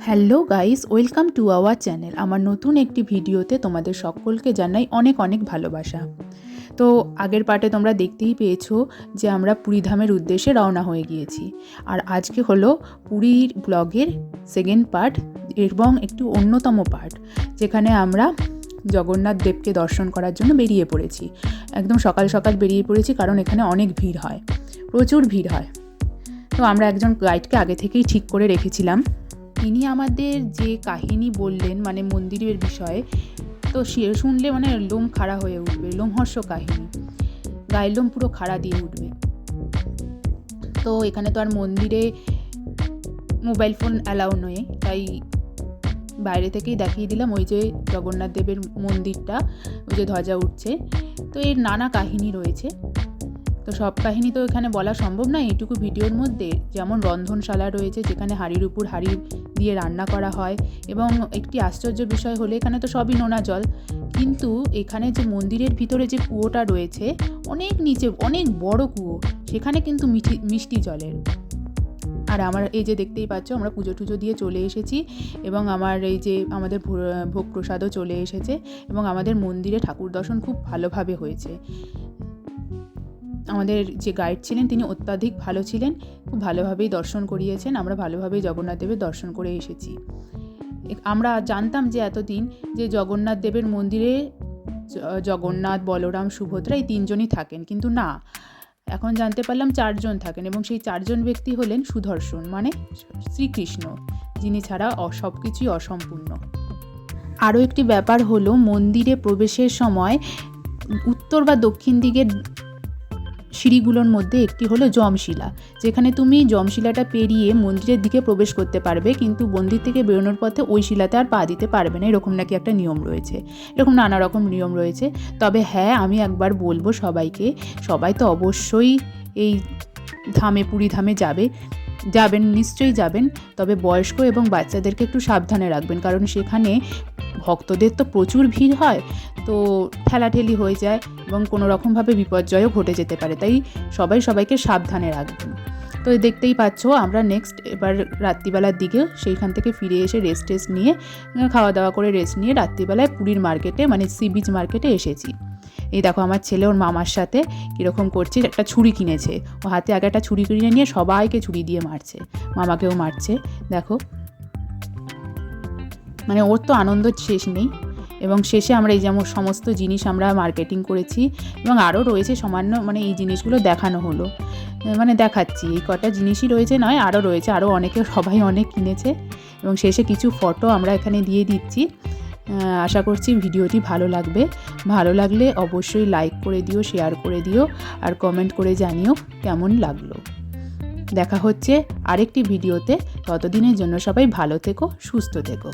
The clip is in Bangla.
Hello guys, welcome to our channel. আমার নতুন একটি ভিডিওতে তোমাদের সকলকে জানাই অনেক অনেক ভালোবাসা। তো আগের পার্টে তোমরা দেখতেই পেয়েছো যে আমরা পুরীধামের উদ্দেশ্যে রওনা হয়ে গিয়েছি। আর আজকে হলো পুরীর ব্লগের সেকেন্ড পার্ট এবং একটি অন্যতম পার্ট, যেখানে আমরা জগন্নাথ দেবকে দর্শন করার জন্য বেরিয়ে পড়েছি। একদম সকাল সকাল বেরিয়ে পড়েছি, কারণ এখানে অনেক ভিড় হয়, প্রচুর ভিড় হয়। তো আমরা একজন গাইডকে আগে থেকেই ঠিক করে রেখেছিলাম। তিনি আমাদের যে কাহিনী বললেন, মানে মন্দিরের বিষয়ে, তো শুনলে মানে লোম খাড়া হয়ে উঠবে, লোমহর্ষ কাহিনী, গায়ের লোম পুরো খাড়া দিয়ে উঠবে। তো এখানে তো আর মন্দিরে মোবাইল ফোন অ্যালাউ নয়, তাই বাইরে থেকেই দেখিয়ে দিলাম ওই যে জগন্নাথ দেবের মন্দিরটা, ওই যে ধ্বজা উঠছে। তো এর নানা কাহিনী রয়েছে, তো সব কাহিনী তো এখানে বলা সম্ভব নয় এইটুকু ভিডিওর মধ্যে। যেমন রন্ধনশালা রয়েছে, যেখানে হাঁড়ির উপর হাঁড়ি দিয়ে রান্না করা হয়, এবং একটি আশ্চর্য বিষয় হলে এখানে তো সবই নোনা জল, কিন্তু এখানে যে মন্দিরের ভিতরে যে কুয়োটা রয়েছে অনেক নিচে, অনেক বড় কুয়ো, সেখানে কিন্তু মিষ্টি জলের। আর আমার এই যে দেখতেই পাচ্ছ, আমরা পুজো টুজো দিয়ে চলে এসেছি, এবং আমার এই যে আমাদের ভোগ প্রসাদও চলে এসেছে, এবং আমাদের মন্দিরে ঠাকুর দর্শন খুব ভালোভাবে হয়েছে। আমাদের যে গাইড ছিলেন তিনি অত্যাধিক ভালো ছিলেন, খুব ভালোভাবেই দর্শন করিয়েছেন। আমরা ভালোভাবেই জগন্নাথ দেবের দর্শন করে এসেছি। আমরা জানতাম যে এতদিন যে জগন্নাথ দেবের মন্দিরে জগন্নাথ, বলরাম, সুভদ্রা এই তিনজনই থাকেন, কিন্তু না, এখন জানতে পারলাম 4 জন থাকেন, এবং সেই 4 জন ব্যক্তি হলেন সুদর্শন, মানে শ্রীকৃষ্ণ, যিনি ছাড়া সব কিছুই অসম্পূর্ণ। আরও একটি ব্যাপার হলো, মন্দিরে প্রবেশের সময় উত্তর বা দক্ষিণ দিকের সিঁড়িগুলোর মধ্যে একটি হলো যমশিলা, যেখানে তুমি যমশিলাটা পেরিয়ে মন্দিরের দিকে প্রবেশ করতে পারবে, কিন্তু মন্দির থেকে বেরোনোর পথে ওই শিলাতে আর পা দিতে পারবে না, এরকম নাকি একটা নিয়ম রয়েছে। এরকম নানা রকম নিয়ম রয়েছে। তবে হ্যাঁ, আমি একবার বলবো সবাইকে, সবাই তো অবশ্যই এই ধামে, পুরী ধামে যাবেন, নিশ্চয়ই যাবেন, তবে বয়স্ক এবং বাচ্চাদেরকে একটু সাবধানে রাখবেন, কারণ সেখানে ভক্তদের তো প্রচুর ভিড় হয়, তো ঠেলাঠেলি হয়ে যায় এবং কোনো রকমভাবে বিপর্যয়ও ঘটে যেতে পারে, তাই সবাই সবাইকে সাবধানে রাখবেন। তো দেখতেই পাচ্ছ, আমরা নেক্সট এবার রাত্রিবেলার দিকে সেইখান থেকে ফিরে এসে রেস্ট নিয়ে, খাওয়া দাওয়া করে রেস্ট নিয়ে রাত্রিবেলায় পুরীর মার্কেটে, মানে সি বিচ মার্কেটে এসেছি। এই দেখো আমার ছেলে ওর মামার সাথে কীরকম করছে, একটা ছুরি কিনেছে, ও হাতে আগে একটা ছুরি কিনে নিয়ে সবাইকে ছুরি দিয়ে মারছে, মামাকেও মারছে। দেখো, মানে ওর তো আনন্দ শেষ নেই। এবং শেষে আমরা এই যেমন সমস্ত জিনিস আমরা মার্কেটিং করেছি, এবং আরও রয়েছে সামান্য, মানে এই জিনিসগুলো দেখানো হলো, মানে দেখাচ্ছি, এই কটা জিনিসই রয়েছে নয়, আরও রয়েছে, আরও অনেকে, সবাই অনেক কিনেছে। এবং শেষে কিছু ফটো আমরা এখানে দিয়ে দিচ্ছি। আশা করছি ভিডিওটি ভালো লাগবে। ভালো লাগলে অবশ্যই লাইক করে দিও, শেয়ার করে দিও, আর কমেন্ট করে জানিও কেমন লাগলো। দেখা হচ্ছে আরেকটি ভিডিওতে। ততদিনের জন্য সবাই ভালো থেকো, সুস্থ থেকো।